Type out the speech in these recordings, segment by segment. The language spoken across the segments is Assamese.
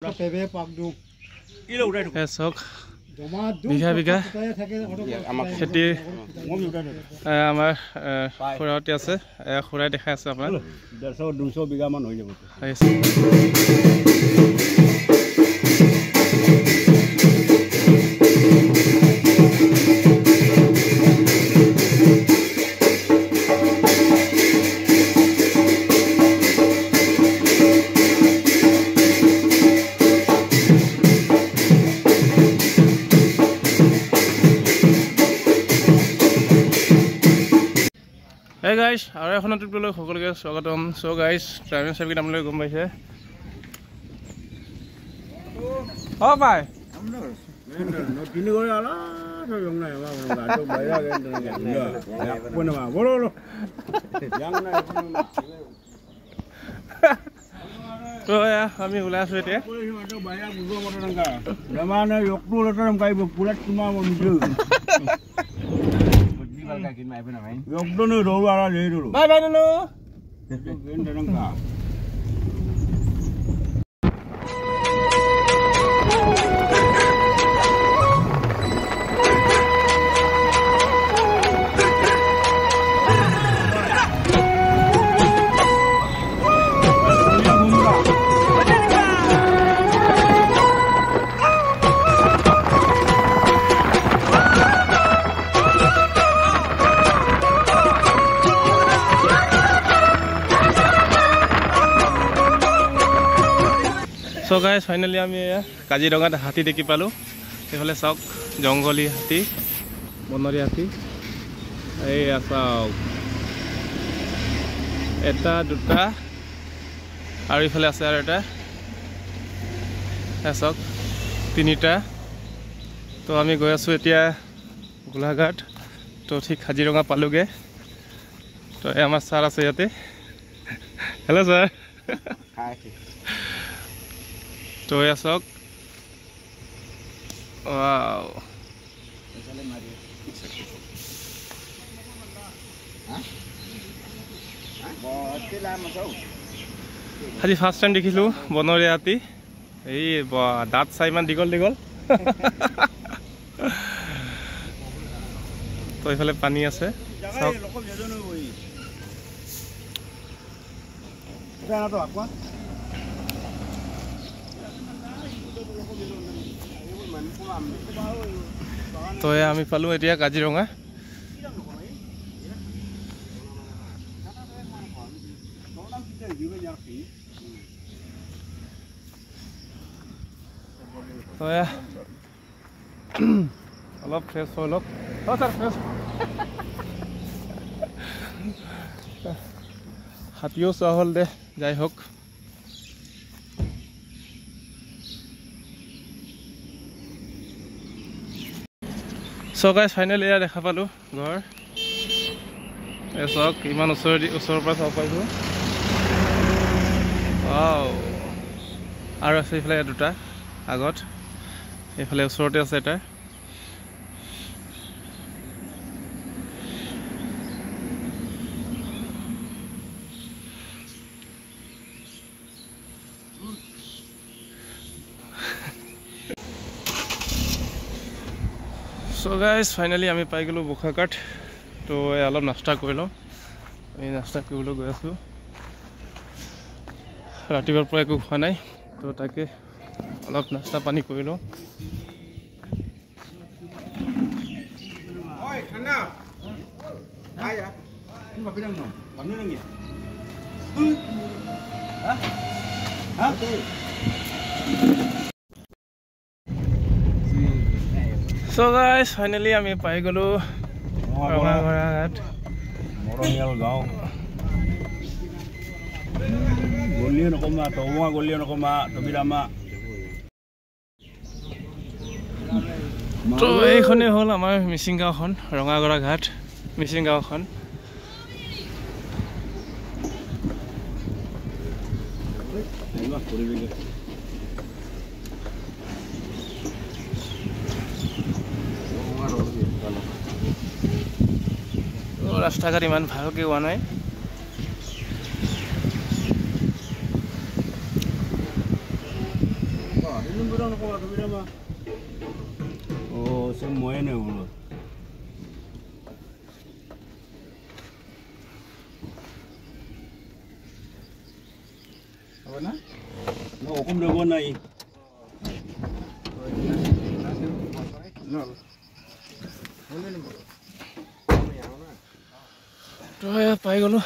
চক বিঘা বিঘা খেতি আমাৰ খুৰাহঁতে আছে খুৰাই দেখাই আছে আপোনাৰ 150-200 বিঘা মান হৈ যাব। Hey guys, আৰু এখন ট্ৰিপলৈ সকলোকে স্বাগতম। সো গাইস, ড্ৰাইভিং চাৰ্ভিচ আপোনালোকে গম পাইছে। অ ভাই তিনি গৰে আলা জং নাই গাটো বাইরা গেন কোন মা বলো জং নাই তো আমি ওলাই আছো এতিয়া বাইরা বুজো মতে নঙ্গা মানে একটু লতরম গাইব পুরা তোমা মন্দির একদম রৌ আলা লেই রৌ বাই বাই ননো গেন নঙ্গা So guys, finally আমি কাজিৰঙাত হাতী দেখি পালো। এইফালে চাওক জংগলী হাতী, বনৰীয়া হাতী। এই চাওক এটা দুটা আৰু ইফালে আছে আৰু এটা চাওক তিনিটা। তো আমি গৈ আছো এতিয়া গোলাঘাট। তো ঠিক কাজিৰঙা পালোগে। তো আমাৰ ছাৰ আছে ইয়াতে। Hello' sir. তো চাওক ওয়াও আজি ফাৰ্ষ্ট টাইম দেখিলো বনৰীয়া হাতী। এই দাঁত চাই ইমান দীঘল দীঘল। তো এইফালে পানী আছে চাওক। তো আমি পালো এতিয়া কাজিৰঙা। তো অলপ ফ্ৰেছ হৈ লওক। হাতীও চোৱা হ'ল দে, যাই হওক। So guys, finally এয়া দেখা পালো ঘৰ। চাওক ইমান ওচৰৰ পৰা চাব পাৰিছো। আৰু আছে এইফালে দুটা আগত, এইফালে ওচৰতে আছে এটা। So guys, finally আমি পাই গলো বোকাঘাট। তো অলপ নাস্তা কৰি লওঁ। এই নাস্তা কৰিবলৈ গৈ আছো। ৰাতিপুৱাৰ পৰা একো খোৱা নাই, তো তাকে অলপ নাস্তা পানী কৰি লওঁ। So guys, finally আমি পাই গলো ৰঙাঘাট মৰঙিয়াল গাঁও। গলিয়ে নকমা তমা গলিয়ে নকমা তবিৰামা। তো এইখনেই হ'ল আমাৰ মিচিং গাঁওখন, ৰঙাগড়া ঘাট মিচিং গাঁওখন। ৰাস্তা ঘাট ইমান ভালকৈ হোৱা নাই। ini berang kau tu berang mah. Oh, semua ini bulu. Apa na? No, hukum dah buat naik. No. তো পাই গ'লোঁ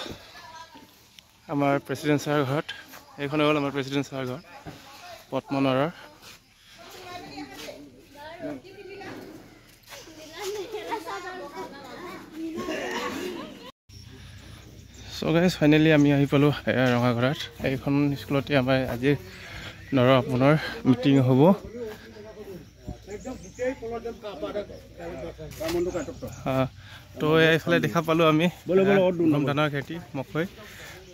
আমাৰ প্ৰেচিডেণ্ট ছাৰৰ ঘৰত। এইখনে হ'ল আমাৰ প্ৰেচিডেণ্ট ছাৰৰ ঘৰ পদ্মনগৰৰ। চ' গাইজ ফাইনেলি আমি আহি পালোঁ ৰঙাঘৰত। এইখন স্কুলতে আমাৰ আজিৰ পুনৰ মিটিং হ'ব। তো এইফালে দেখা পালোঁ আমি গম ধানৰ খেতি মকৈ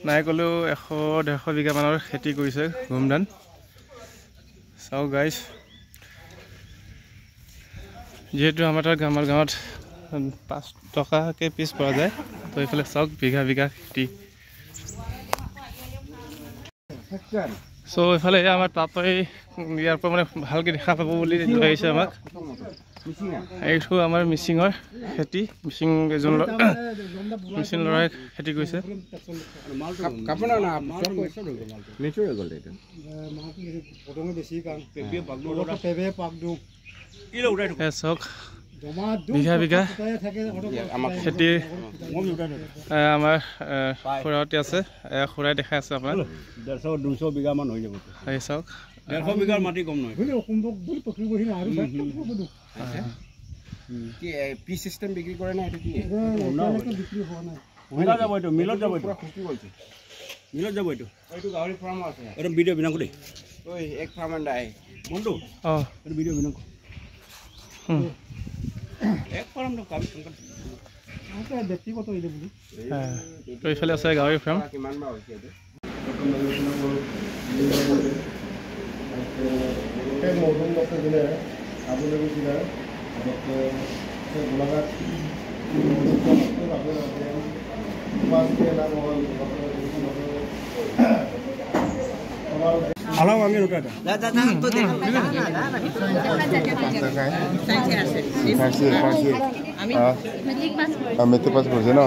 নাই ক'লেও 100-150 বিঘামানৰ খেতি কৰিছে গম ধান। চাওক গাইজ, যিহেতু আমাৰ গাঁৱত 5 টকাকৈ পিছ পোৱা যায়, তো এইফালে চাওক বিঘা খেতি। চ' এইফালে আমাৰ তাতই ইয়াৰ পৰা মানে ভালকৈ দেখা পাব বুলি লৈ আহিছে আমাক। এইটো আমাৰ মিচিঙৰ খেতি, মিচিং এজন মিচিং ল'ৰাই খেতি কৰিছে। চাওক বিঘা খেতি আমাৰ খুৰাহঁতে আছে, খুৰাই দেখাই আছে আপোনাৰ 150-200 বিঘামান হৈ যাব। এই চাওক 150 বিঘাৰ মাটি কম নহয়। পি সিস্টেম বিক্রি করে না এটা কি মিলত যাব এইটো, মিলত যাব এইটো, মিলত যাব এইটো। এইটো গাহৰি ফাৰ্ম আছে। এইটো ভিডিঅ' বিনাকো দেই। ওই এক ফাৰ্ম আন্ডাই মন্টু এইটো ভিডিঅ' বিনাকো এক ফাৰ্ম তো কাম সংকট আছে ব্যক্তিগত ইলে বুলি। তো এইফালে আছে গাহৰি ফাৰ্ম। কিমান বা হৈছে এইটো cái một trong một cái này abu lagi tidak ada ke sebelakat Halo kami udah ada. Mete paspor je na.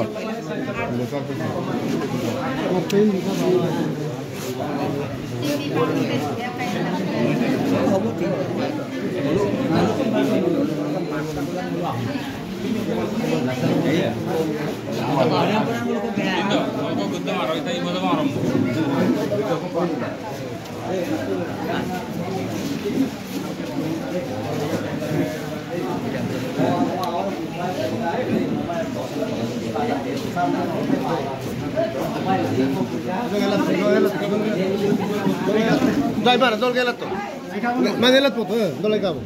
Driver, dol gelat to. Manelat po to, dol ay kamo.